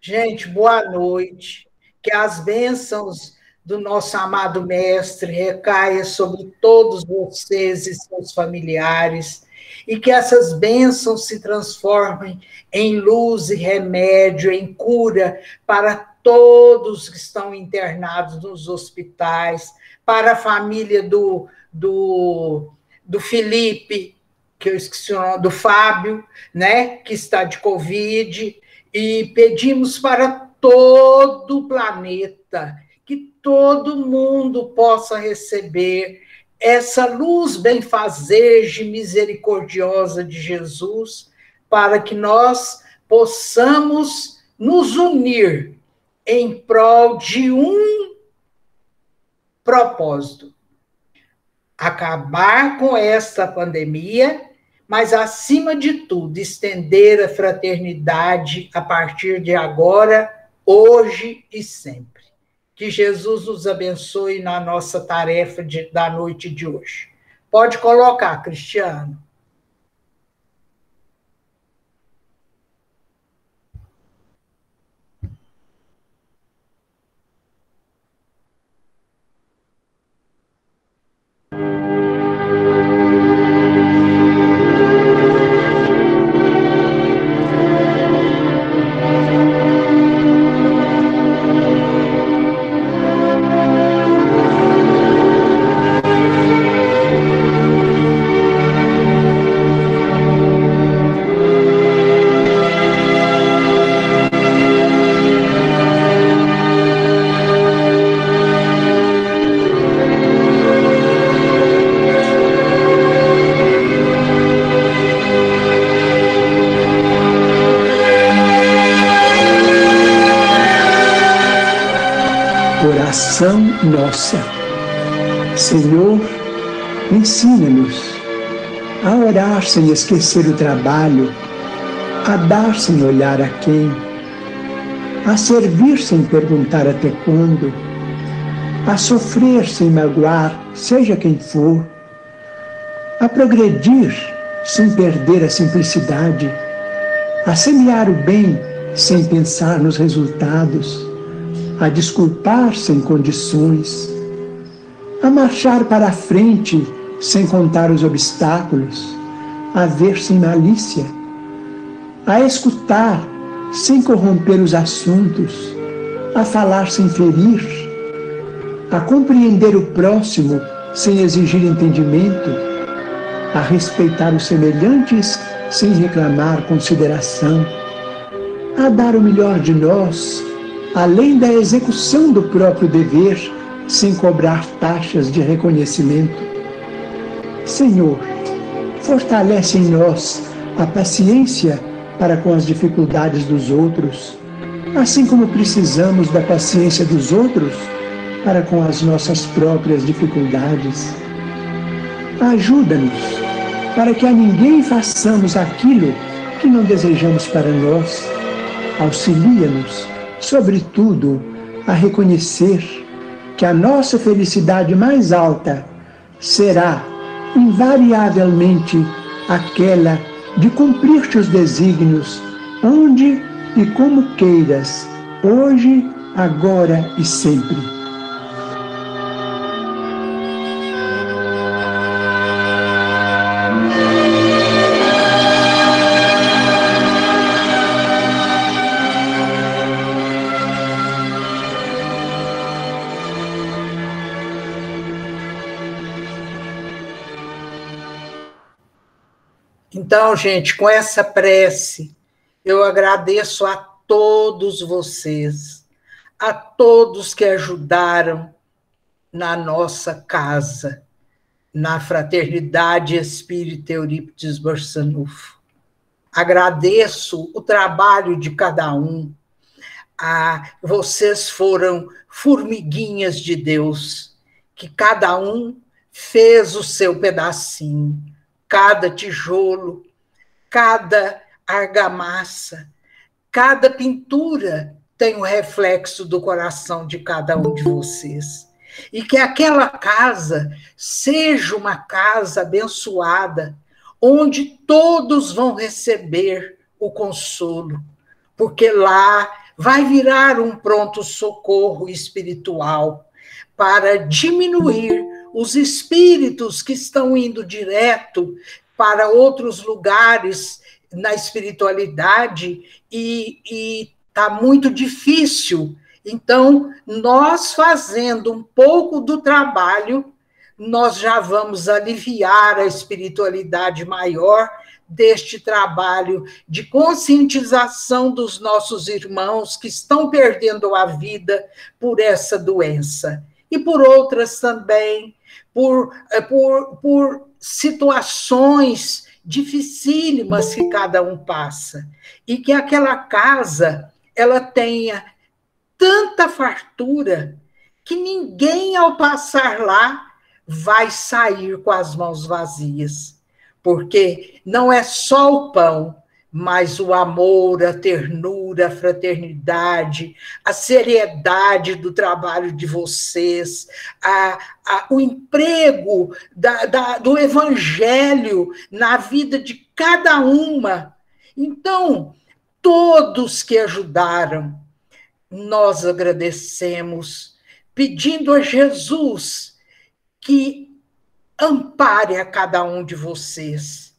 Gente, boa noite. Que as bênçãos do nosso amado Mestre recaia sobre todos vocês e seus familiares, e que essas bênçãos se transformem em luz e remédio, em cura para todos que estão internados nos hospitais, para a família do Felipe, que eu esqueci o nome, do Fábio, né, que está de Covid, e pedimos para todo o planeta que todo mundo possa receber essa luz benfazeja e misericordiosa de Jesus, para que nós possamos nos unir em prol de um propósito: acabar com esta pandemia, mas, acima de tudo, estender a fraternidade a partir de agora, hoje e sempre. Que Jesus nos abençoe na nossa tarefa da noite de hoje. Pode colocar, Cristiano. Oração nossa. Senhor, ensina-nos a orar sem esquecer o trabalho, a dar sem olhar a quem, a servir sem perguntar até quando, a sofrer sem magoar, seja quem for, a progredir sem perder a simplicidade, a semear o bem sem pensar nos resultados, a desculpar sem condições, a marchar para a frente sem contar os obstáculos, a ver sem malícia, a escutar sem corromper os assuntos, a falar sem ferir, a compreender o próximo sem exigir entendimento, a respeitar os semelhantes sem reclamar consideração, a dar o melhor de nós, além da execução do próprio dever, sem cobrar taxas de reconhecimento. Senhor, fortalece em nós a paciência para com as dificuldades dos outros, assim como precisamos da paciência dos outros para com as nossas próprias dificuldades. Ajuda-nos para que a ninguém façamos aquilo que não desejamos para nós. Auxilia-nos, sobretudo, a reconhecer que a nossa felicidade mais alta será, invariavelmente, aquela de cumprir teus desígnios, onde e como queiras, hoje, agora e sempre. Então, gente, com essa prece, eu agradeço a todos vocês, a todos que ajudaram na nossa casa, na Fraternidade Espírita Eurípides Barçanufo. Agradeço o trabalho de cada um. Vocês foram formiguinhas de Deus, que cada um fez o seu pedacinho. Cada tijolo, cada argamassa, cada pintura tem um reflexo do coração de cada um de vocês. E que aquela casa seja uma casa abençoada, onde todos vão receber o consolo, porque lá vai virar um pronto-socorro espiritual para diminuir os espíritos que estão indo direto para outros lugares na espiritualidade e está muito difícil. Então, nós fazendo um pouco do trabalho, nós já vamos aliviar a espiritualidade maior deste trabalho de conscientização dos nossos irmãos que estão perdendo a vida por essa doença. E por outras também, por situações dificílimas que cada um passa. E que aquela casa, ela tenha tanta fartura que ninguém, ao passar lá, vai sair com as mãos vazias. Porque não é só o pão, mas o amor, a ternura, a fraternidade, a seriedade do trabalho de vocês, o emprego do evangelho na vida de cada uma. Então, todos que ajudaram, nós agradecemos, pedindo a Jesus que ampare a cada um de vocês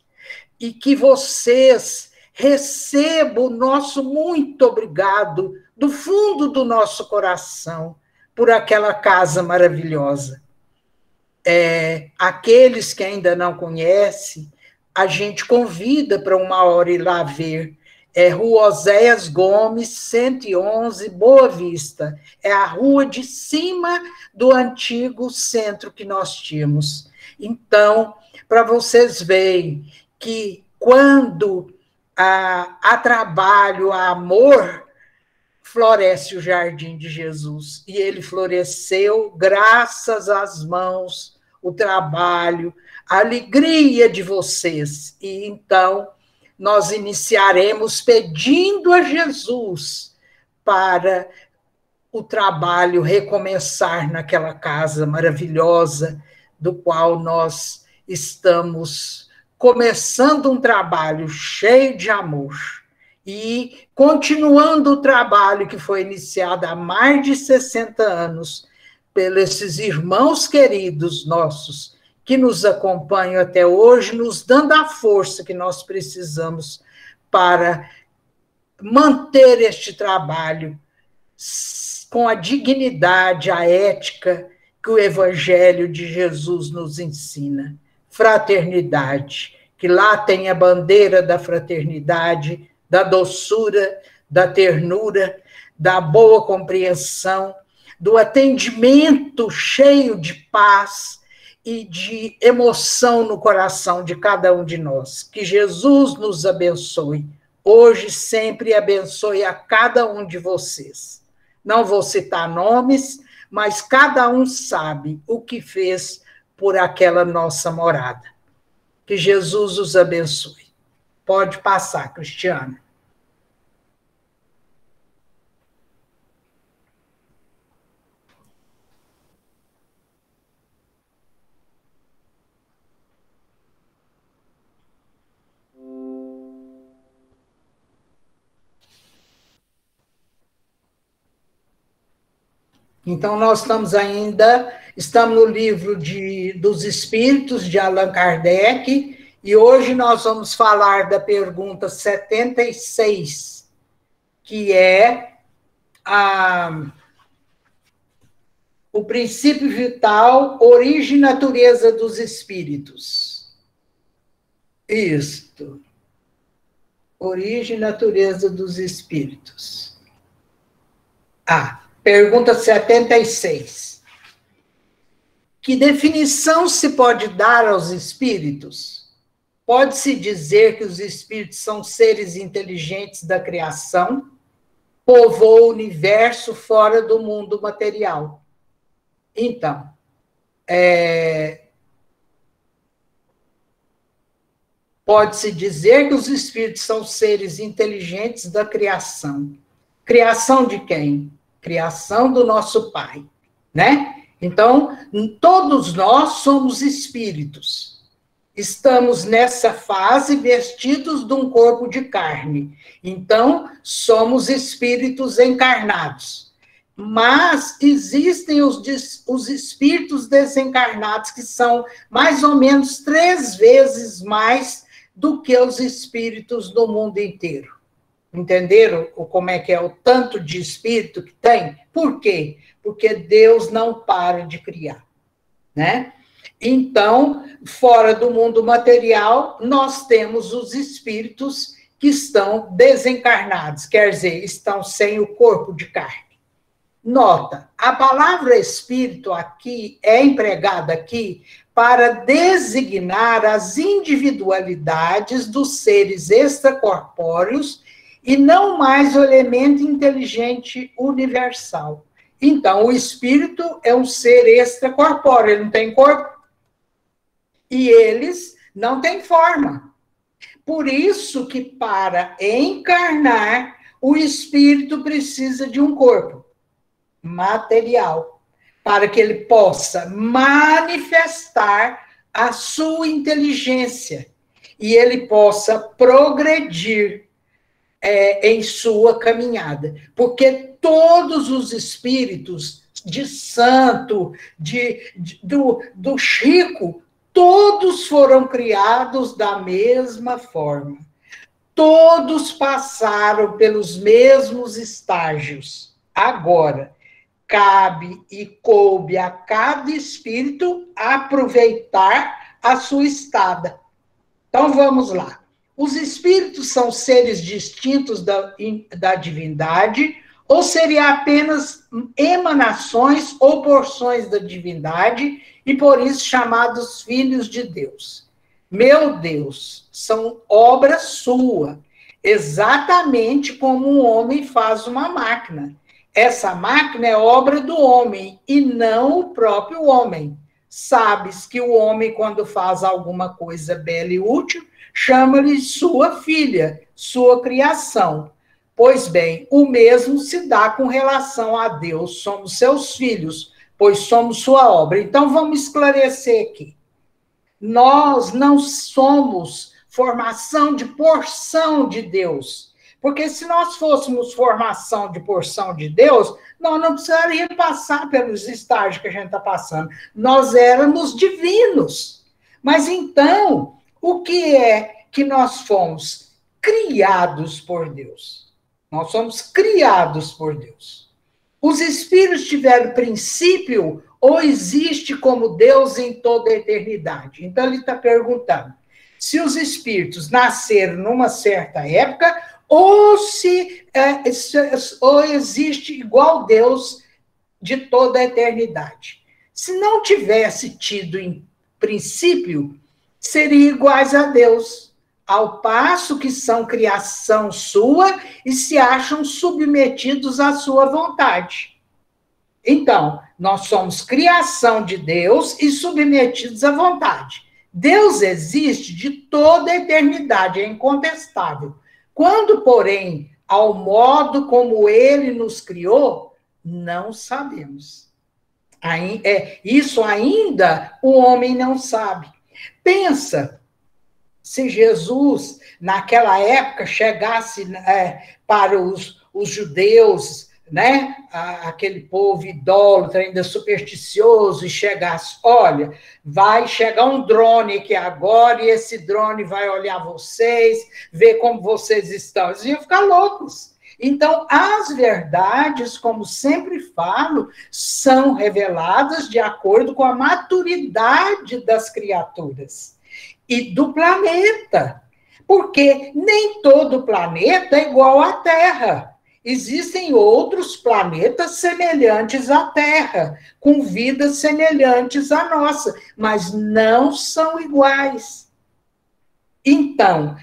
e que vocês recebam o nosso muito obrigado do fundo do nosso coração por aquela casa maravilhosa. Aqueles que ainda não conhecem, a gente convida para uma hora ir lá ver. Rua Oséias Gomes, 111, Boa Vista. É a rua de cima do antigo centro que nós tínhamos. Então, para vocês verem que quando há trabalho, há amor, floresce o jardim de Jesus. E ele floresceu graças às mãos, o trabalho, a alegria de vocês. E então, nós iniciaremos pedindo a Jesus para o trabalho recomeçar naquela casa maravilhosa, do qual nós estamos começando um trabalho cheio de amor e continuando o trabalho que foi iniciado há mais de 60 anos pelos esses irmãos queridos nossos que nos acompanham até hoje, nos dando a força que nós precisamos para manter este trabalho com a dignidade, a ética que o Evangelho de Jesus nos ensina. Fraternidade, que lá tem a bandeira da fraternidade, da doçura, da ternura, da boa compreensão, do atendimento cheio de paz e de emoção no coração de cada um de nós. Que Jesus nos abençoe, hoje, sempre, e abençoe a cada um de vocês. Não vou citar nomes, mas cada um sabe o que fez por aquela nossa morada. Que Jesus os abençoe. Pode passar, Cristiana. Então, nós estamos no livro dos Espíritos, de Allan Kardec, e hoje nós vamos falar da pergunta 76, que é o princípio vital, origem e natureza dos espíritos. Isto. Origem e natureza dos espíritos. Pergunta 76. Que definição se pode dar aos espíritos? Pode-se dizer que os espíritos são seres inteligentes da criação, povoam o universo fora do mundo material. Então, pode-se dizer que os espíritos são seres inteligentes da criação. Criação de quem? Criação do nosso Pai, né? Então, todos nós somos espíritos. Estamos nessa fase vestidos de um corpo de carne. Então, somos espíritos encarnados. Mas existem os espíritos desencarnados, que são mais ou menos 3 vezes mais do que os espíritos do mundo inteiro. Entenderam como é que é o tanto de espírito que tem? Por quê? Porque Deus não para de criar, né? Então, fora do mundo material, nós temos os espíritos que estão desencarnados, quer dizer, estão sem o corpo de carne. Nota, a palavra espírito aqui é empregada aqui para designar as individualidades dos seres extracorpóreos e não mais o elemento inteligente universal. Então, o espírito é um ser extracorpóreo, ele não tem corpo. E eles não têm forma. Por isso que, para encarnar, o espírito precisa de um corpo material, para que ele possa manifestar a sua inteligência e ele possa progredir em sua caminhada. Porque todos os espíritos de santo, do Chico, todos foram criados da mesma forma. Todos passaram pelos mesmos estágios. Agora, cabe e coube a cada espírito aproveitar a sua estada. Então, vamos lá. Os espíritos são seres distintos da divindade, ou seria apenas emanações ou porções da divindade, e por isso chamados filhos de Deus. Meu Deus, são obra sua, exatamente como um homem faz uma máquina. Essa máquina é obra do homem e não o próprio homem. Sabes que o homem, quando faz alguma coisa bela e útil, chama-lhe sua filha, sua criação. Pois bem, o mesmo se dá com relação a Deus. Somos seus filhos, pois somos sua obra. Então, vamos esclarecer aqui. Nós não somos formação de porção de Deus. Porque se nós fôssemos formação de porção de Deus, nós não precisaríamos passar pelos estágios que a gente está passando. Nós éramos divinos. Mas então, o que é que nós fomos? Criados por Deus. Nós somos criados por Deus. Os espíritos tiveram princípio ou existe como Deus em toda a eternidade? Então, ele está perguntando se os espíritos nasceram numa certa época ou ou existe igual Deus de toda a eternidade. Se não tivesse tido em princípio, seriam iguais a Deus, ao passo que são criação sua e se acham submetidos à sua vontade. Então, nós somos criação de Deus e submetidos à vontade. Deus existe de toda a eternidade, é incontestável. Quando, porém, ao modo como ele nos criou, não sabemos. Isso ainda o homem não sabe. Pensa, se Jesus, naquela época, chegasse para os judeus, né, aquele povo idólatra, ainda supersticioso, e chegasse, olha, vai chegar um drone aqui agora, e esse drone vai olhar vocês, ver como vocês estão. Eles iam ficar loucos. Então, as verdades, como sempre falo, são reveladas de acordo com a maturidade das criaturas e do planeta, porque nem todo planeta é igual à Terra. Existem outros planetas semelhantes à Terra, com vidas semelhantes à nossa, mas não são iguais. Então,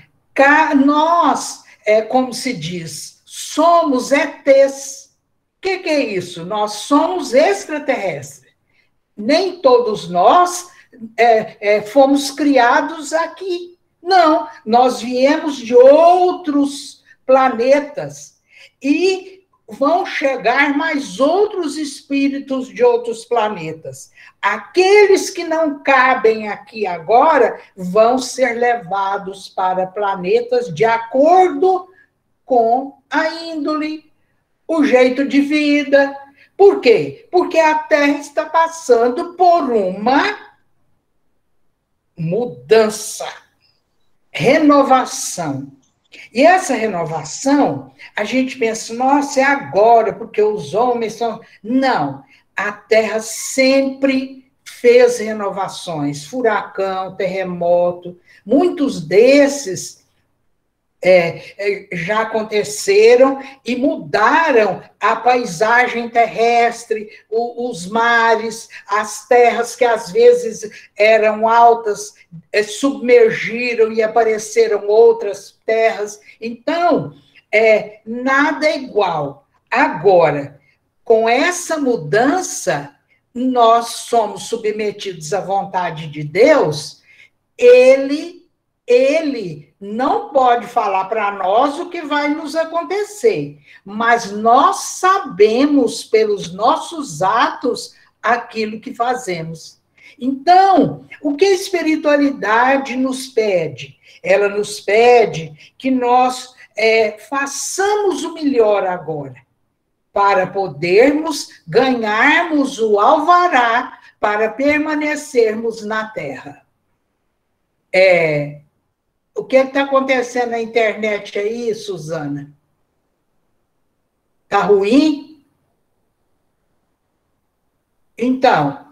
nós, como se diz, somos ETs. O que é isso? Nós somos extraterrestres. Nem todos nós fomos criados aqui. Não, nós viemos de outros planetas. E vão chegar mais outros espíritos de outros planetas. Aqueles que não cabem aqui agora vão ser levados para planetas de acordo com a índole, o jeito de vida. Por quê? Porque a Terra está passando por uma mudança, renovação. E essa renovação, a gente pensa, nossa, é agora, porque os homens são... Não, a Terra sempre fez renovações, furacão, terremoto, muitos desses já aconteceram e mudaram a paisagem terrestre, os mares, as terras que às vezes eram altas, submergiram e apareceram outras terras. Então, nada é igual. Agora, com essa mudança, nós somos submetidos à vontade de Deus, ele não pode falar para nós o que vai nos acontecer, mas nós sabemos pelos nossos atos aquilo que fazemos. Então, o que a espiritualidade nos pede? Ela nos pede que nós façamos o melhor agora, para podermos ganharmos o alvará, para permanecermos na Terra. O que está acontecendo na internet aí, Suzana? Está ruim? Então,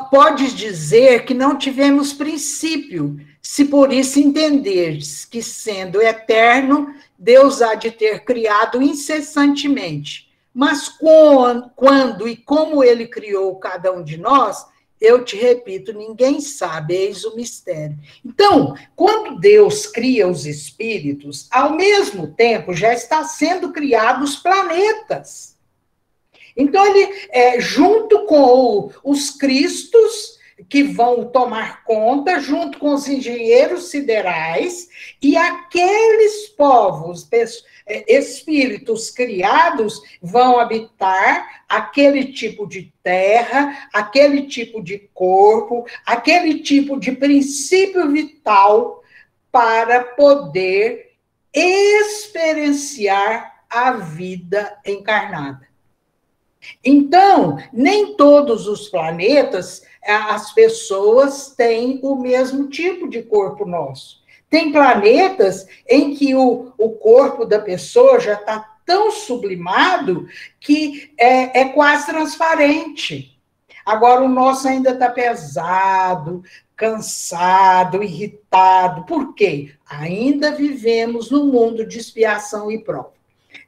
podes dizer que não tivemos princípio, se por isso entenderes que, sendo eterno, Deus há de ter criado incessantemente. Mas quando e como ele criou cada um de nós, eu te repito, ninguém sabe, eis o mistério. Então, quando Deus cria os espíritos, ao mesmo tempo já está sendo criados os planetas. Então, ele, junto com os cristos, que vão tomar conta, junto com os engenheiros siderais, e aqueles povos, espíritos criados, vão habitar aquele tipo de terra, aquele tipo de corpo, aquele tipo de princípio vital, para poder experienciar a vida encarnada. Então, nem todos os planetas, as pessoas têm o mesmo tipo de corpo nosso. Tem planetas em que o corpo da pessoa já está tão sublimado que é quase transparente. Agora, o nosso ainda está pesado, cansado, irritado. Por quê? Ainda vivemos num mundo de expiação e prova.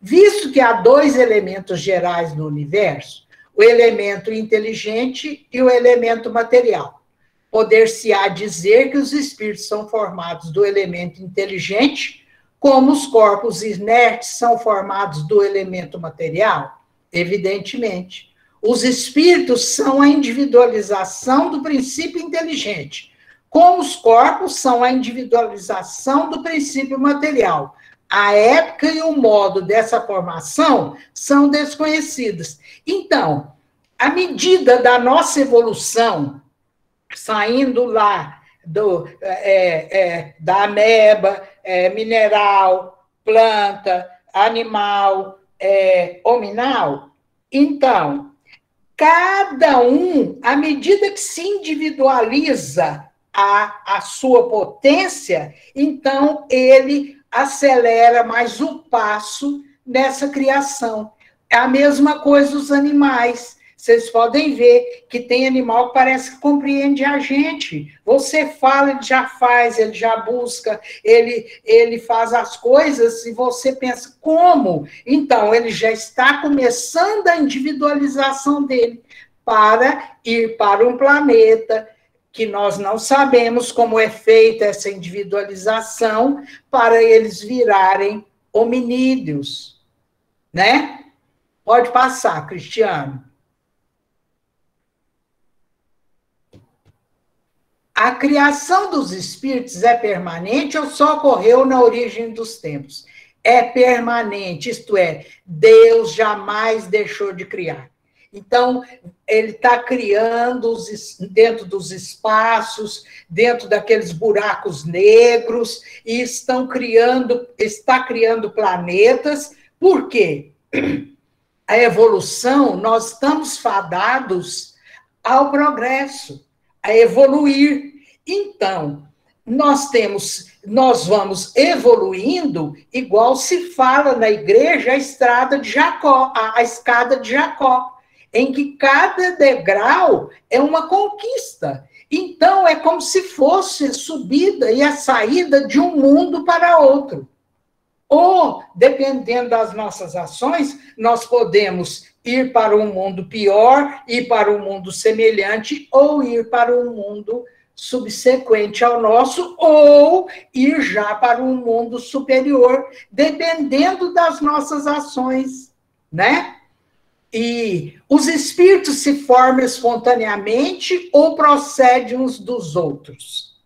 Visto que há dois elementos gerais no universo, o elemento inteligente e o elemento material, poder-se-á dizer que os espíritos são formados do elemento inteligente, como os corpos inertes são formados do elemento material? Evidentemente. Os espíritos são a individualização do princípio inteligente, como os corpos são a individualização do princípio material. A época e o modo dessa formação são desconhecidos. Então, à medida da nossa evolução, saindo lá da ameba, mineral, planta, animal, hominal, então, cada um, à medida que se individualiza a sua potência, então ele acelera mais o passo nessa criação. É a mesma coisa os animais. Vocês podem ver que tem animal que parece que compreende a gente. Você fala, ele já faz, ele já busca, ele faz as coisas e você pensa, como? Então, ele já está começando a individualização dele para ir para um planeta que nós não sabemos como é feita essa individualização para eles virarem hominídeos, né? Pode passar, Cristiano. A criação dos espíritos é permanente ou só ocorreu na origem dos tempos? é permanente, isto é, Deus jamais deixou de criar. Então, ele está criando dentro dos espaços, dentro daqueles buracos negros, e está criando planetas. Por quê? A evolução, nós estamos fadados ao progresso, a evoluir. Então, nós vamos evoluindo, igual se fala na igreja, a escada de Jacó, em que cada degrau é uma conquista. Então, é como se fosse a subida e a saída de um mundo para outro. Ou, dependendo das nossas ações, nós podemos ir para um mundo pior, ir para um mundo semelhante, ou ir para um mundo subsequente ao nosso, ou ir já para um mundo superior, dependendo das nossas ações, né? E os espíritos se formam espontaneamente ou procedem uns dos outros.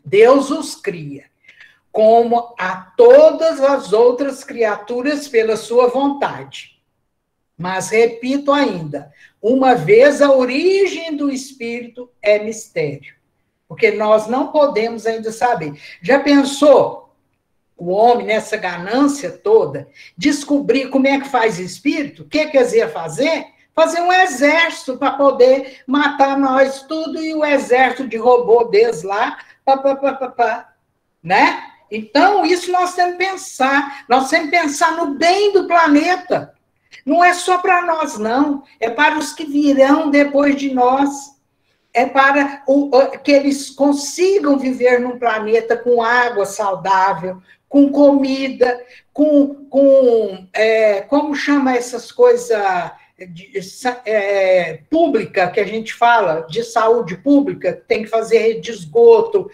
Deus os cria, como a todas as outras criaturas pela sua vontade. Mas, repito ainda, uma vez a origem do espírito é mistério, porque nós não podemos ainda saber. Já pensou o homem, nessa ganância toda, descobrir como é que faz espírito? O que eles iam fazer? Fazer um exército para poder matar nós tudo, e o exército de robô deles lá, né? Então, isso nós temos que pensar no bem do planeta. Não é só para nós, não. É para os que virão depois de nós. É para que eles consigam viver num planeta com água saudável, com comida, como chama essas coisas pública que a gente fala, de saúde pública, tem que fazer rede de esgoto,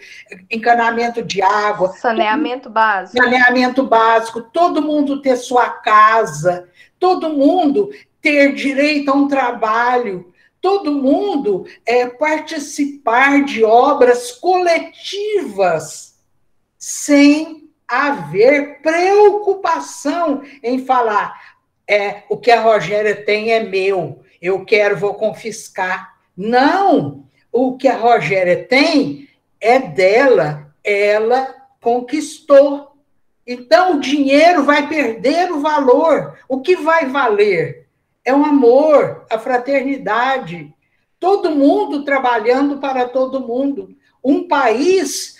encanamento de água. Saneamento básico. Saneamento básico, todo mundo ter sua casa, todo mundo ter direito a um trabalho, todo mundo participar de obras coletivas, sem haver preocupação em falar, o que a Rogéria tem é meu, eu quero, vou confiscar. Não, o que a Rogéria tem é dela, ela conquistou. Então, o dinheiro vai perder o valor. O que vai valer? É o amor, a fraternidade. Todo mundo trabalhando para todo mundo. Um país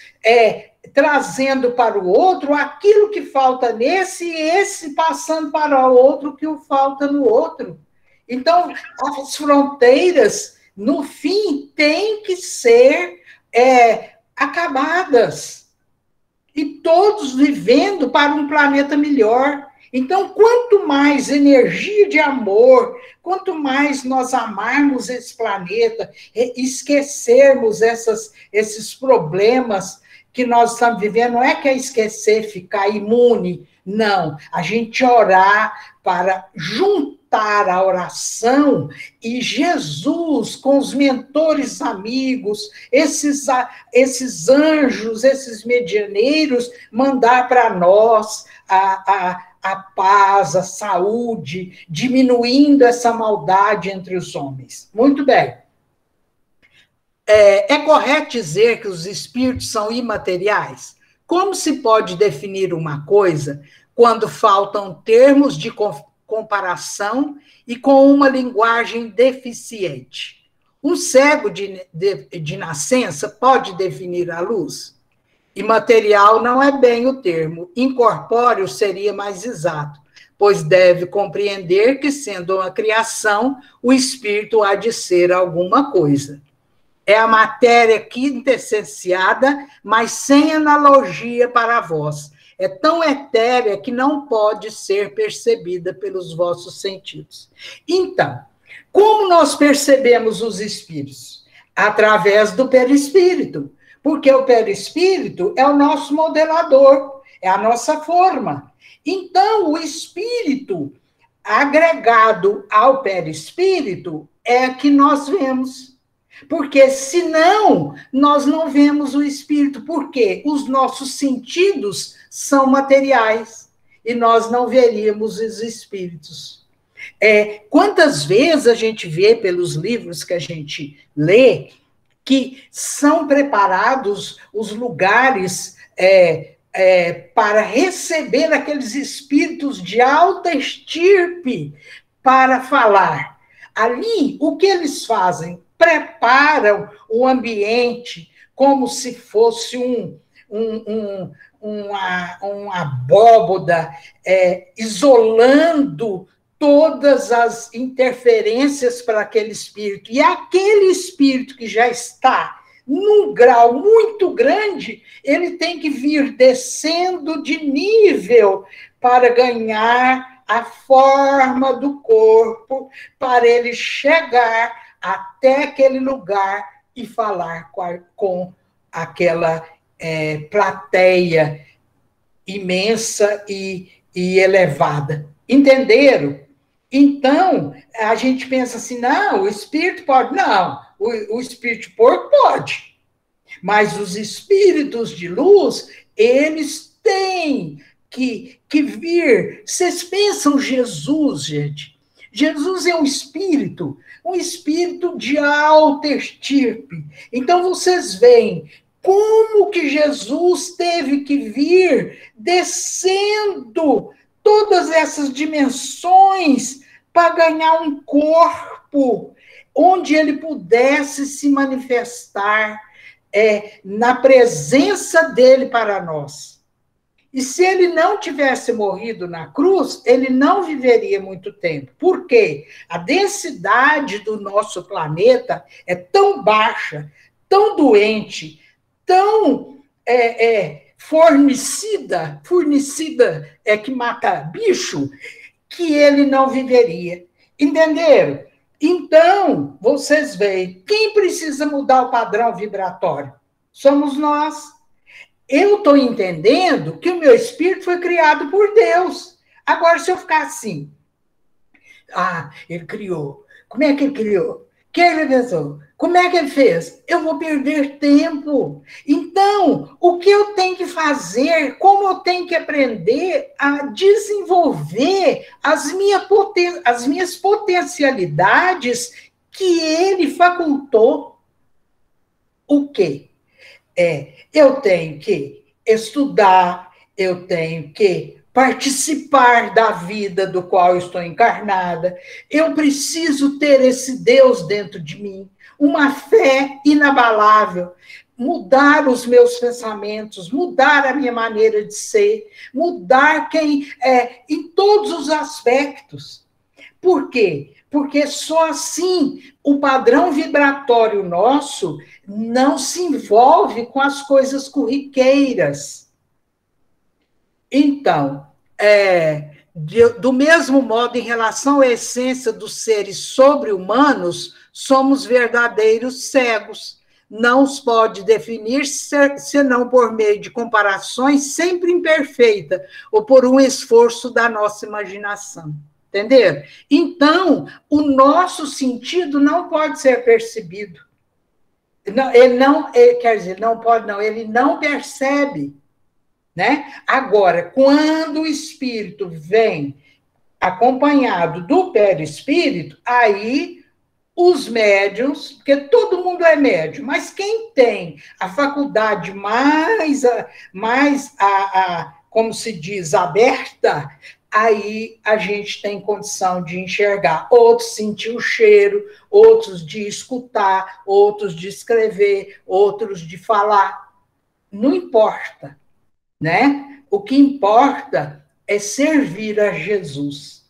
trazendo para o outro aquilo que falta nesse, e esse passando para o outro que o falta no outro. Então, as fronteiras, no fim, têm que ser acabadas. E todos vivendo para um planeta melhor. Então, quanto mais energia de amor, quanto mais nós amarmos esse planeta, esquecermos esses problemas que nós estamos vivendo, não é que é esquecer, ficar imune, não. A gente orar para juntar a oração e Jesus, com os mentores amigos, esses anjos, esses medianeiros, mandar para nós a paz, a saúde, diminuindo essa maldade entre os homens. Muito bem. É correto dizer que os espíritos são imateriais? Como se pode definir uma coisa quando faltam termos de comparação e com uma linguagem deficiente? Um cego de nascença pode definir a luz? Imaterial não é bem o termo, incorpóreo seria mais exato, pois deve compreender que, sendo uma criação, o espírito há de ser alguma coisa. É a matéria quintessenciada, mas sem analogia para vós. É tão etérea que não pode ser percebida pelos vossos sentidos. Então, como nós percebemos os espíritos? Através do perispírito, porque o perispírito é o nosso modelador, é a nossa forma. Então, o espírito agregado ao perispírito é que nós vemos. Porque, senão, nós não vemos o espírito. Por quê? Os nossos sentidos são materiais. e nós não veríamos os espíritos. Quantas vezes a gente vê pelos livros que a gente lê que são preparados os lugares para receber aqueles espíritos de alta estirpe para falar. Ali, o que eles fazem? Preparam o ambiente como se fosse uma abóboda, isolando todas as interferências para aquele espírito. E aquele espírito que já está num grau muito grande, ele tem que vir descendo de nível para ganhar a forma do corpo, para ele chegar até aquele lugar e falar com aquela plateia imensa e elevada. Entenderam? Então, a gente pensa assim, não, o espírito pode. Não, o espírito de porco pode. Mas os espíritos de luz, eles têm que vir. Vocês pensam Jesus, gente? Jesus é um espírito de alta estirpe. Então, vocês veem como que Jesus teve que vir descendo todas essas dimensões para ganhar um corpo onde ele pudesse se manifestar na presença dele para nós. E se ele não tivesse morrido na cruz, ele não viveria muito tempo. Por quê? A densidade do nosso planeta é tão baixa, tão doente, tão fornecida é que mata bicho, que ele não viveria. Entenderam? Então, vocês veem, quem precisa mudar o padrão vibratório? Somos nós. Eu estou entendendo que o meu espírito foi criado por Deus. Agora, se eu ficar assim, ele criou. Como é que ele criou? Quem ele pensou? Como é que ele fez? Eu vou perder tempo. Então, o que eu tenho que fazer? Como eu tenho que aprender a desenvolver as minhas potencialidades que ele facultou? O quê? Eu tenho que estudar, eu tenho que participar da vida do qual eu estou encarnada, eu preciso ter esse Deus dentro de mim, uma fé inabalável, mudar os meus pensamentos, mudar a minha maneira de ser, mudar em todos os aspectos. Por quê? Porque só assim o padrão vibratório nosso não se envolve com as coisas corriqueiras. Então, do mesmo modo, em relação à essência dos seres sobre-humanos, somos verdadeiros cegos. Não os pode definir senão por meio de comparações sempre imperfeitas ou por um esforço da nossa imaginação. Entenderam? Então, o nosso sentido não pode ser percebido. Ele não percebe. Né? Agora, quando o espírito vem acompanhado do perispírito, aí os médiuns, porque todo mundo é médium, mas quem tem a faculdade como se diz, aberta, aí a gente tem condição de enxergar. Outros sentir o cheiro, outros de escutar, outros de escrever, outros de falar. Não importa. Né? O que importa é servir a Jesus.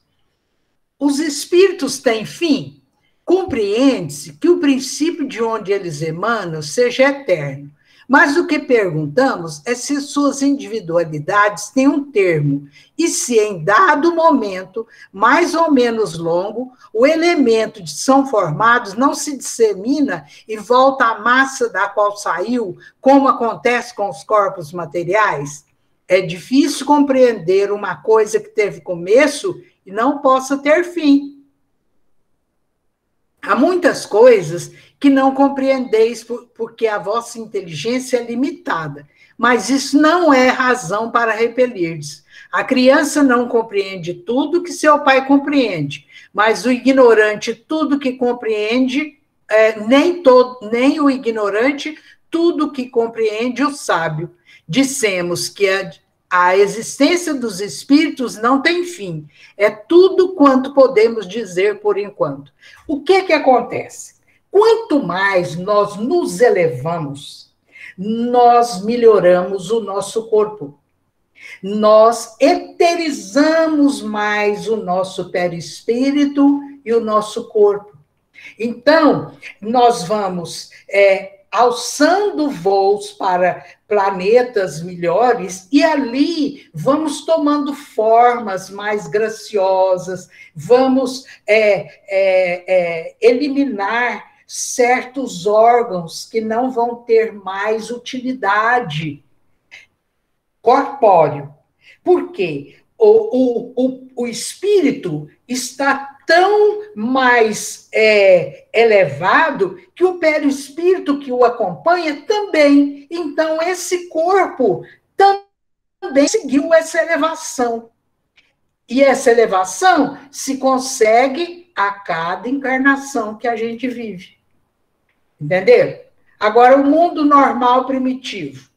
Os espíritos têm fim? Compreende-se que o princípio de onde eles emanam seja eterno, mas o que perguntamos é se suas individualidades têm um termo e se em dado momento, mais ou menos longo, o elemento de são formados não se dissemina e volta à massa da qual saiu, como acontece com os corpos materiais. É difícil compreender uma coisa que teve começo e não possa ter fim. Há muitas coisas que não compreendeis porque a vossa inteligência é limitada, mas isso não é razão para repelir-lhes. A criança não compreende tudo que seu pai compreende, mas o ignorante tudo que compreende, nem o ignorante tudo que compreende o sábio. Dissemos que a existência dos espíritos não tem fim. É tudo quanto podemos dizer por enquanto. O que acontece? Quanto mais nós nos elevamos, nós melhoramos o nosso corpo. Nós eterizamos mais o nosso perispírito e o nosso corpo. Então, nós vamos alçando voos para planetas melhores e ali vamos tomando formas mais graciosas, vamos eliminar certos órgãos que não vão ter mais utilidade corpóreo. Por quê? O espírito está tão mais elevado que o perispírito que o acompanha também. Então, esse corpo também seguiu essa elevação. E essa elevação se consegue a cada encarnação que a gente vive. Entenderam? Agora, o mundo normal primitivo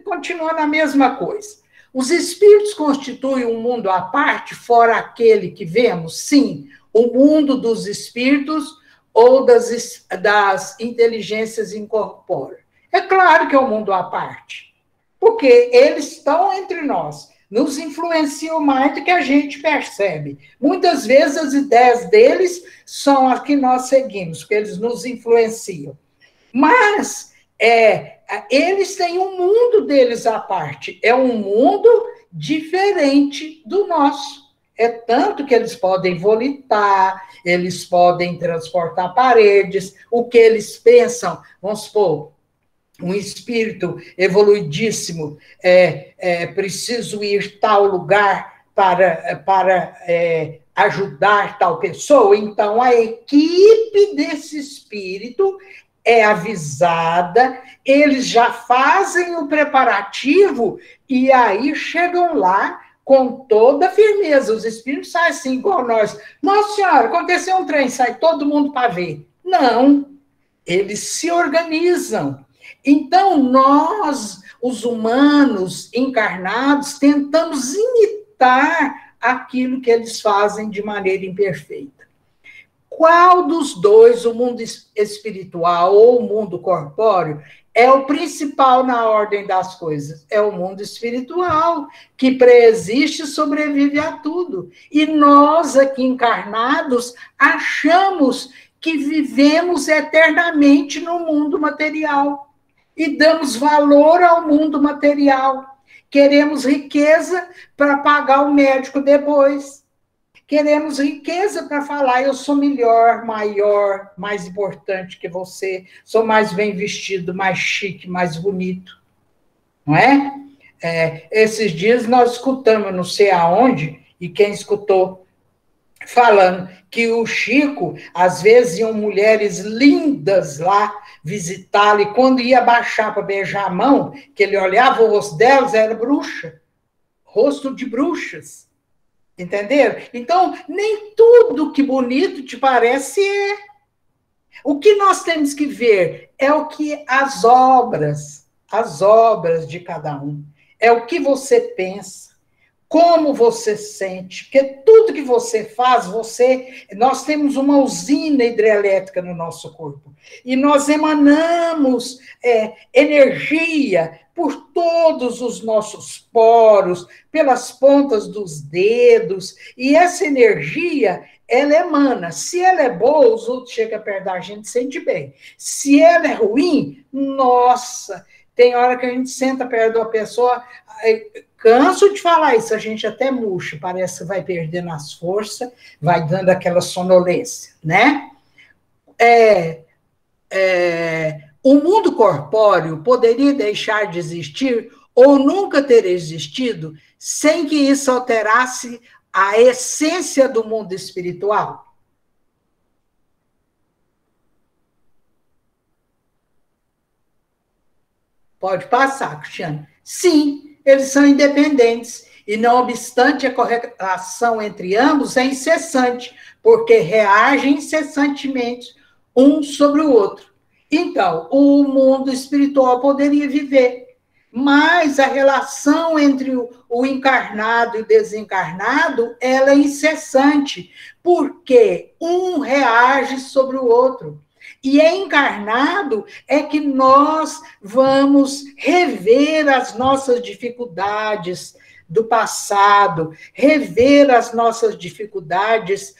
continua na mesma coisa. Os espíritos constituem um mundo à parte, fora aquele que vemos? Sim, o mundo dos espíritos ou das inteligências incorpóreas. É claro que é um mundo à parte, porque eles estão entre nós, nos influenciam mais do que a gente percebe. Muitas vezes as ideias deles são as que nós seguimos, porque eles nos influenciam. Mas eles têm um mundo deles à parte, é um mundo diferente do nosso. É tanto que eles podem volitar, eles podem transportar paredes, o que eles pensam, vamos supor, um espírito evoluidíssimo, preciso ir tal lugar para ajudar tal pessoa, então a equipe desse espírito é avisada, eles já fazem o preparativo e aí chegam lá com toda a firmeza. Os espíritos saem assim, igual nós. Nossa Senhora, aconteceu um trem, sai todo mundo para ver. Não, eles se organizam. Então, nós, os humanos encarnados, tentamos imitar aquilo que eles fazem de maneira imperfeita. Qual dos dois, o mundo espiritual ou o mundo corpóreo, é o principal na ordem das coisas? É o mundo espiritual, que preexiste e sobrevive a tudo. E nós, aqui encarnados, achamos que vivemos eternamente no mundo material. E damos valor ao mundo material. Queremos riqueza para pagar o médico depois. Queremos riqueza para falar, eu sou melhor, maior, mais importante que você, sou mais bem vestido, mais chique, mais bonito. Não é? Esses dias nós escutamos, não sei aonde, e quem escutou, falando que o Chico, às vezes iam mulheres lindas lá visitá-lo, e quando ia baixar para beijar a mão, que ele olhava o rosto delas, era bruxa, rosto de bruxas. Entenderam? Então, nem tudo que bonito te parece é. O que nós temos que ver é o que as obras de cada um, é o que você pensa, como você sente, porque tudo que você faz, nós temos uma usina hidrelétrica no nosso corpo, e nós emanamos energia por todos os nossos poros, pelas pontas dos dedos, e essa energia, ela emana. Se ela é boa, os outros chegam perto da gente e sente bem. Se ela é ruim, nossa, tem hora que a gente senta perto de uma pessoa, canso de falar isso, a gente até murcha, parece que vai perdendo as forças, vai dando aquela sonolência, né? O mundo corpóreo poderia deixar de existir ou nunca ter existido sem que isso alterasse a essência do mundo espiritual? Pode passar, Cristiane. Sim, eles são independentes. E, não obstante, a correlação entre ambos é incessante, porque reagem incessantemente um sobre o outro. Então, o mundo espiritual poderia viver, mas a relação entre o encarnado e o desencarnado, ela é incessante, porque um reage sobre o outro. E é encarnado é que nós vamos rever as nossas dificuldades do passado, rever as nossas dificuldades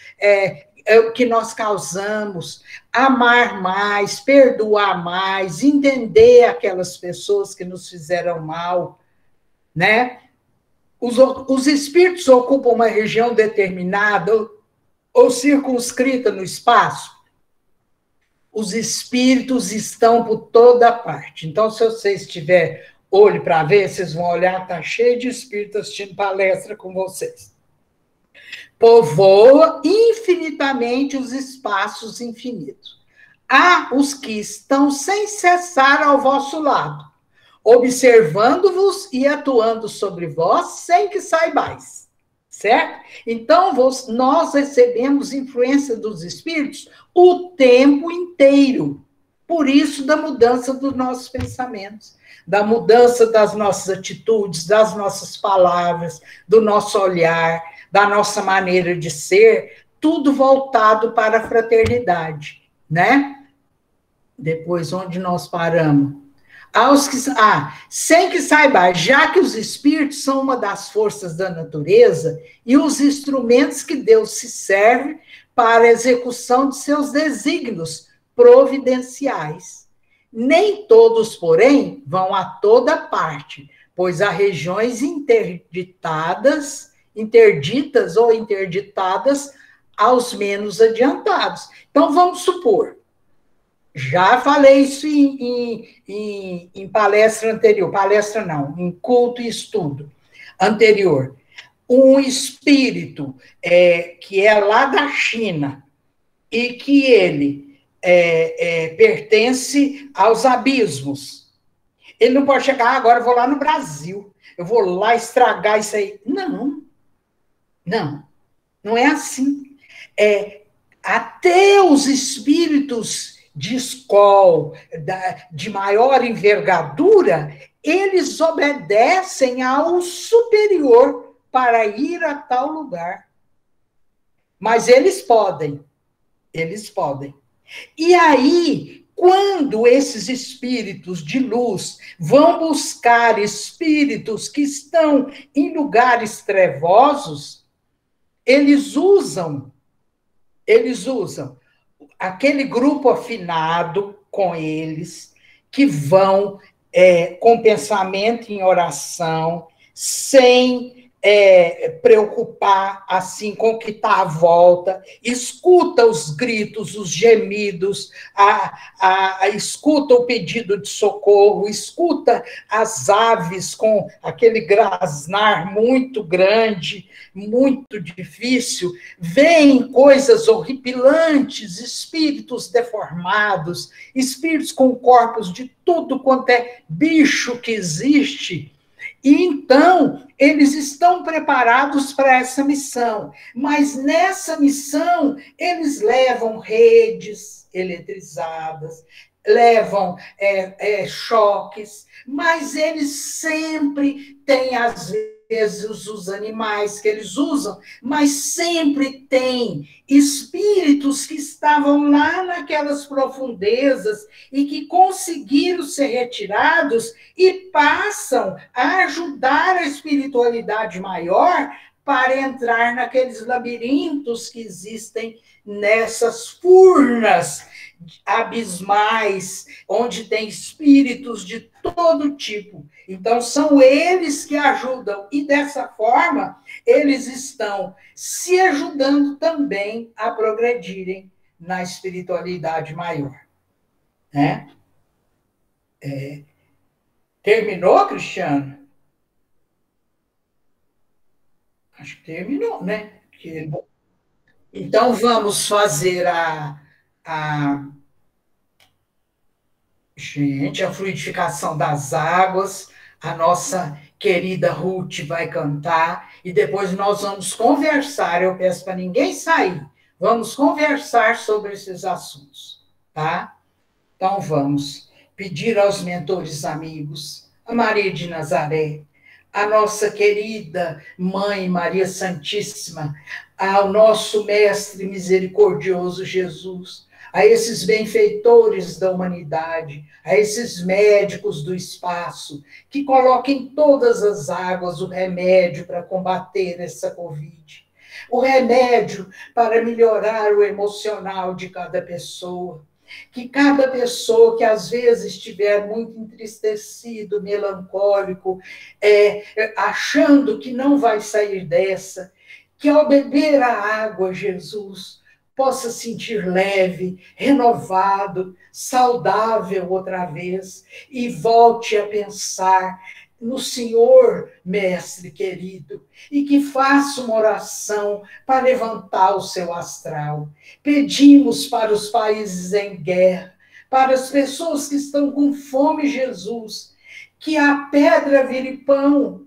que nós causamos, amar mais, perdoar mais, entender aquelas pessoas que nos fizeram mal, né? Os espíritos ocupam uma região determinada ou circunscrita no espaço. Os espíritos estão por toda parte. Então, se vocês tiverem olho para ver, vocês vão olhar, está cheio de espíritos assistindo palestra com vocês. Povoa infinitamente os espaços infinitos. Há os que estão sem cessar ao vosso lado, observando-vos e atuando sobre vós sem que saibais, certo? Então, nós recebemos influência dos espíritos o tempo inteiro. Por isso, da mudança dos nossos pensamentos, da mudança das nossas atitudes, das nossas palavras, do nosso olhar, da nossa maneira de ser, tudo voltado para a fraternidade, né? Depois, onde nós paramos? Sem que saiba, já que os espíritos são uma das forças da natureza e os instrumentos que Deus se serve para a execução de seus desígnios providenciais. Nem todos, porém, vão a toda parte, pois há regiões interditas ou interditadas aos menos adiantados. Então, vamos supor, já falei isso em palestra anterior, palestra não, em culto e estudo anterior. Um espírito que é lá da China e que ele pertence aos abismos. Ele não pode chegar, agora eu vou lá no Brasil, eu vou lá estragar isso aí. Não é assim. Até os espíritos de escola, de maior envergadura, eles obedecem ao superior para ir a tal lugar. Mas eles podem. E aí, quando esses espíritos de luz vão buscar espíritos que estão em lugares trevosos, eles usam aquele grupo afinado com eles, que vão com pensamento em oração, sem preocupar assim com o que está à volta, escuta os gritos, os gemidos, escuta o pedido de socorro, escuta as aves com aquele grasnar muito grande, muito difícil, veem coisas horripilantes, espíritos deformados, espíritos com corpos de tudo quanto é bicho que existe. E então, eles estão preparados para essa missão, mas nessa missão, eles levam redes eletrizadas, levam choques, mas eles sempre têm, às vezes, os animais que eles usam, mas sempre tem espíritos que estavam lá naquelas profundezas e que conseguiram ser retirados e passam a ajudar a espiritualidade maior para entrar naqueles labirintos que existem nessas furnas abismais, onde tem espíritos de todo tipo. Então, são eles que ajudam, e dessa forma, eles estão se ajudando também a progredirem na espiritualidade maior. Né? Terminou, Cristiano? Acho que terminou, né? Então, vamos fazer a fluidificação das águas, A nossa querida Ruth vai cantar e depois nós vamos conversar. Eu peço para ninguém sair. Vamos conversar sobre esses assuntos, tá? Então vamos pedir aos mentores amigos, a Maria de Nazaré, a nossa querida Mãe Maria Santíssima, ao nosso Mestre misericordioso Jesus, a esses benfeitores da humanidade, a esses médicos do espaço, que coloquem todas as águas o remédio para combater essa Covid, o remédio para melhorar o emocional de cada pessoa, que cada pessoa que às vezes estiver muito entristecido, melancólico, achando que não vai sair dessa, que ao beber a água, Jesus, possa sentir leve, renovado, saudável outra vez, e volte a pensar no Senhor, mestre querido, e que faça uma oração para levantar o seu astral. Pedimos para os países em guerra, para as pessoas que estão com fome, Jesus, que a pedra vire pão,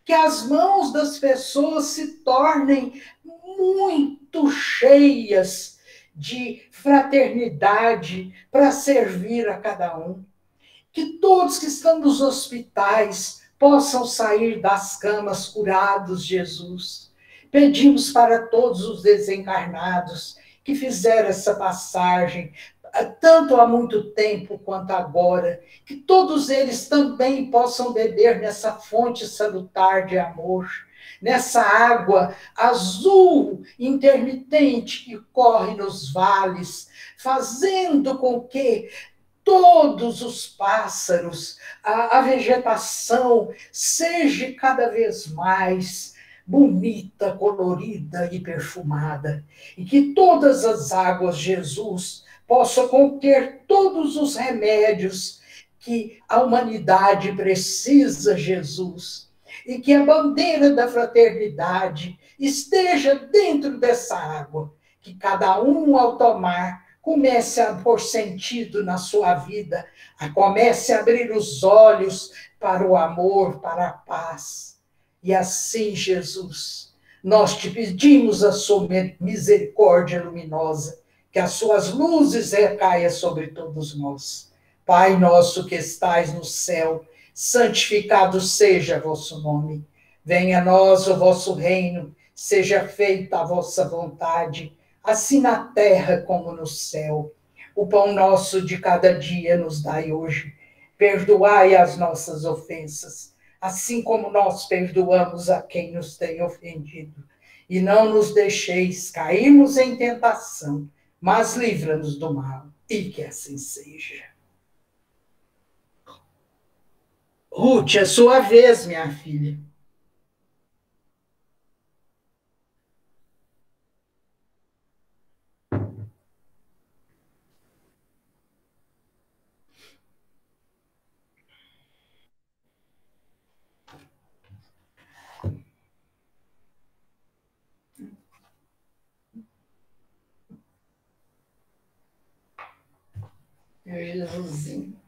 que as mãos das pessoas se tornem muito cheias de fraternidade para servir a cada um. Que todos que estão nos hospitais possam sair das camas curados, Jesus. Pedimos para todos os desencarnados que fizeram essa passagem, tanto há muito tempo quanto agora, que todos eles também possam beber nessa fonte salutar de amor, nessa água azul intermitente que corre nos vales, fazendo com que todos os pássaros, a vegetação seja cada vez mais bonita, colorida e perfumada. E que todas as águas, Jesus, possam conter todos os remédios que a humanidade precisa, Jesus. E que a bandeira da fraternidade esteja dentro dessa água, que cada um, ao tomar, comece a pôr sentido na sua vida, comece a abrir os olhos para o amor, para a paz. E assim, Jesus, nós te pedimos a sua misericórdia luminosa, que as suas luzes recaiam sobre todos nós. Pai nosso que estais no céu, santificado seja vosso nome. Venha a nós o vosso reino, seja feita a vossa vontade, assim na terra como no céu. O pão nosso de cada dia nos dai hoje. Perdoai as nossas ofensas, assim como nós perdoamos a quem nos tem ofendido. E não nos deixeis cairmos em tentação, mas livra-nos do mal. E que assim seja. Ruth, é sua vez, minha filha. Meu Jesusinho.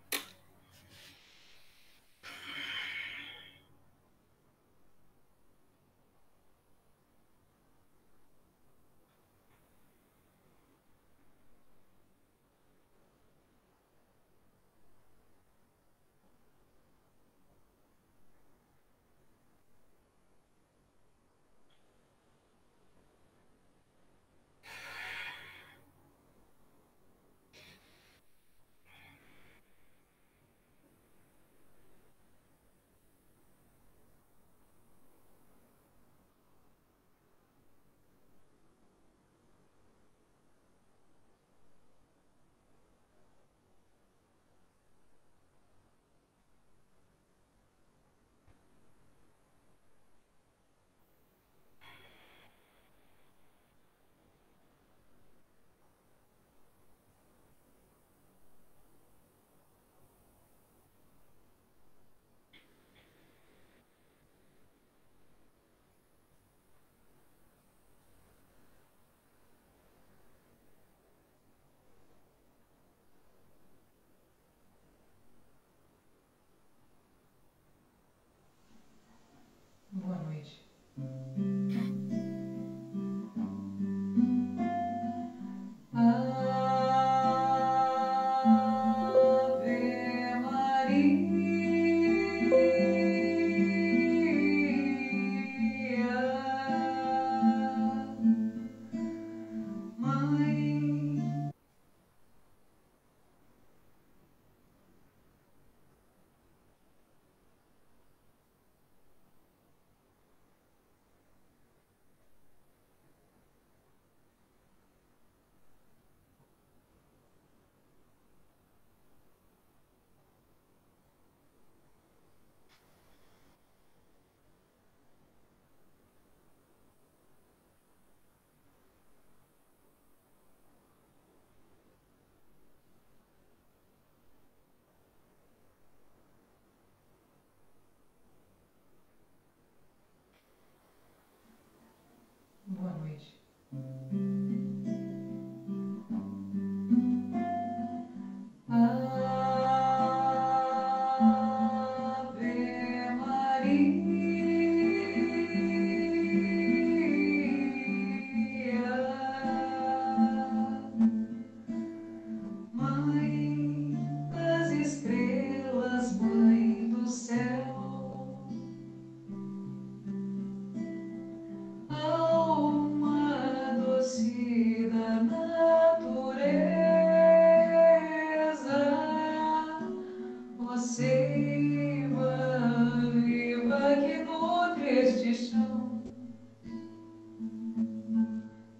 que nutre este chão,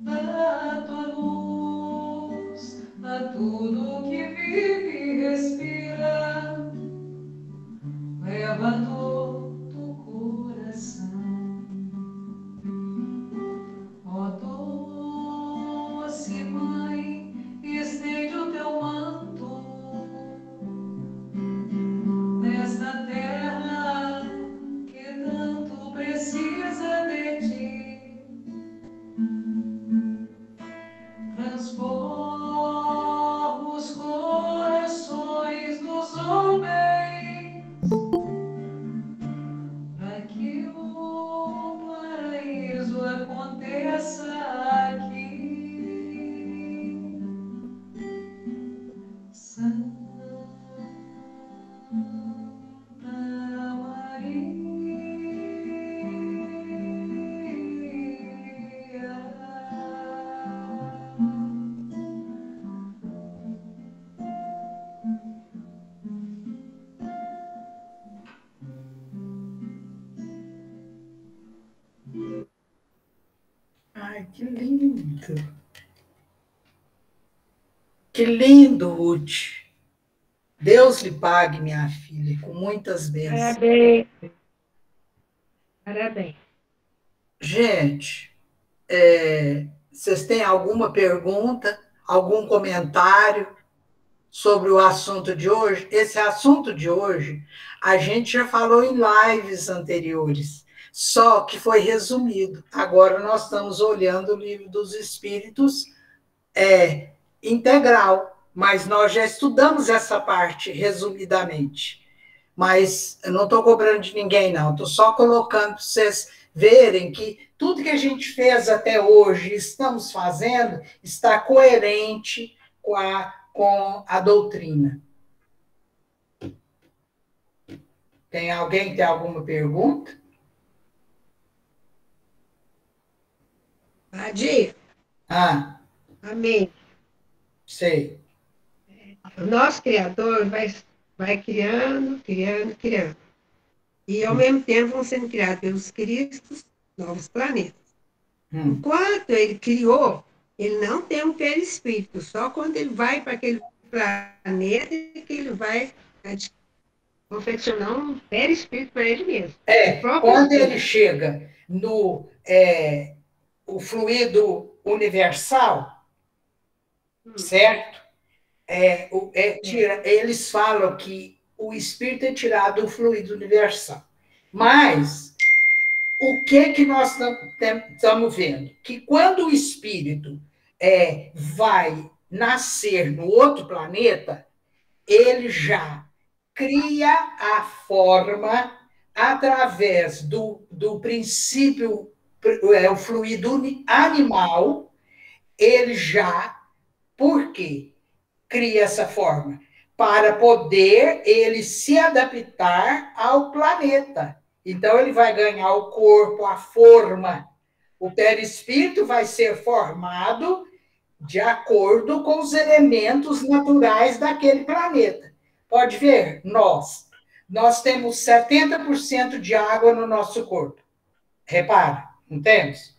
dá tua luz a tudo que vive e respira, leva todo o coração. Ó doce Mãe, estende o teu manto nesta terra que tanto precisa de ti. Transforma os corações dos homens para que o paraíso aconteça aqui. Santa Ai, que lindo. Que lindo, Ruth. Deus lhe pague, minha filha, com muitas bênçãos. Parabéns. Parabéns. Gente, vocês têm alguma pergunta, algum comentário sobre o assunto de hoje? Esse assunto de hoje, a gente já falou em lives anteriores, só que foi resumido. Agora nós estamos olhando o Livro dos Espíritos integral, mas nós já estudamos essa parte resumidamente. Mas eu não estou cobrando de ninguém, não. Estou só colocando para vocês verem que tudo que a gente fez até hoje, estamos fazendo, está coerente com a doutrina. Tem alguém que tem alguma pergunta? Adir, amém. Sei. O nosso Criador vai criando, criando, criando. E, ao mesmo tempo, vão sendo criados pelos Cristos novos planetas. Enquanto ele criou, ele não tem um perispírito. Só quando ele vai para aquele planeta que ele vai confeccionar um perispírito para ele mesmo. Quando ele chega no o fluido universal, certo? Eles falam que o espírito é tirado do fluido universal. Mas o que nós estamos vendo? Que quando o espírito vai nascer no outro planeta, ele já cria a forma através do princípio, o fluido animal, ele já, por quê? Cria essa forma para poder ele se adaptar ao planeta. Então, ele vai ganhar o corpo, a forma. O perispírito vai ser formado de acordo com os elementos naturais daquele planeta. Pode ver, nós temos 70% de água no nosso corpo. Repara, não temos?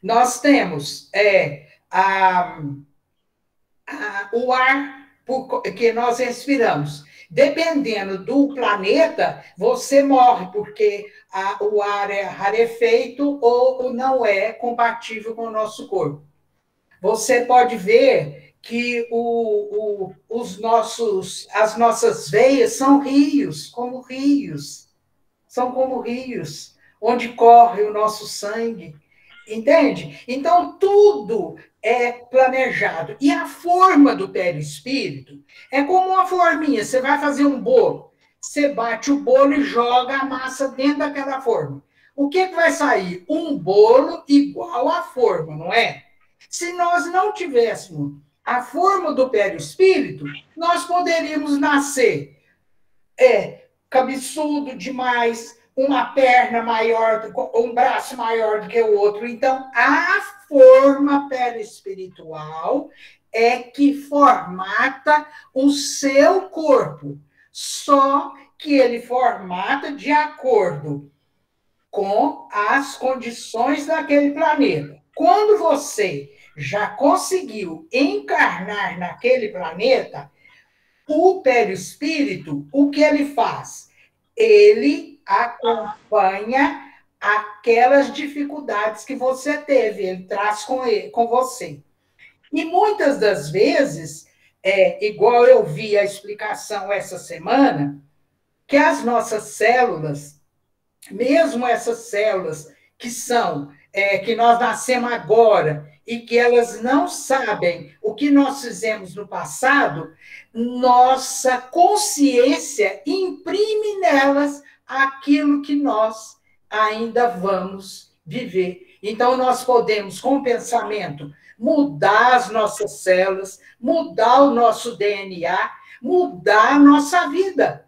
Nós temos o ar que nós respiramos. Dependendo do planeta, você morre, porque o ar é rarefeito ou não é compatível com o nosso corpo. Você pode ver que as nossas veias são rios, são como rios, onde corre o nosso sangue. Entende? Então, tudo é planejado. E a forma do perispírito é como uma forminha. Você vai fazer um bolo, você bate o bolo e joga a massa dentro daquela forma. O que vai sair? Um bolo igual à forma, não é? Se nós não tivéssemos a forma do perispírito, nós poderíamos nascer cabeçudo demais, uma perna maior, um braço maior do que o outro. Então, a forma perispiritual é que formata o seu corpo. Só que ele formata de acordo com as condições daquele planeta. Quando você já conseguiu encarnar naquele planeta, o perispírito, o que ele faz? Ele acompanha aquelas dificuldades que você teve, ele traz com você. E muitas das vezes, igual eu vi a explicação essa semana, que as nossas células, mesmo essas células que são, que nós nascemos agora e que elas não sabem o que nós fizemos no passado, nossa consciência imprime nelas aquilo que nós ainda vamos viver. Então, nós podemos, com o pensamento, mudar as nossas células, mudar o nosso DNA, mudar a nossa vida.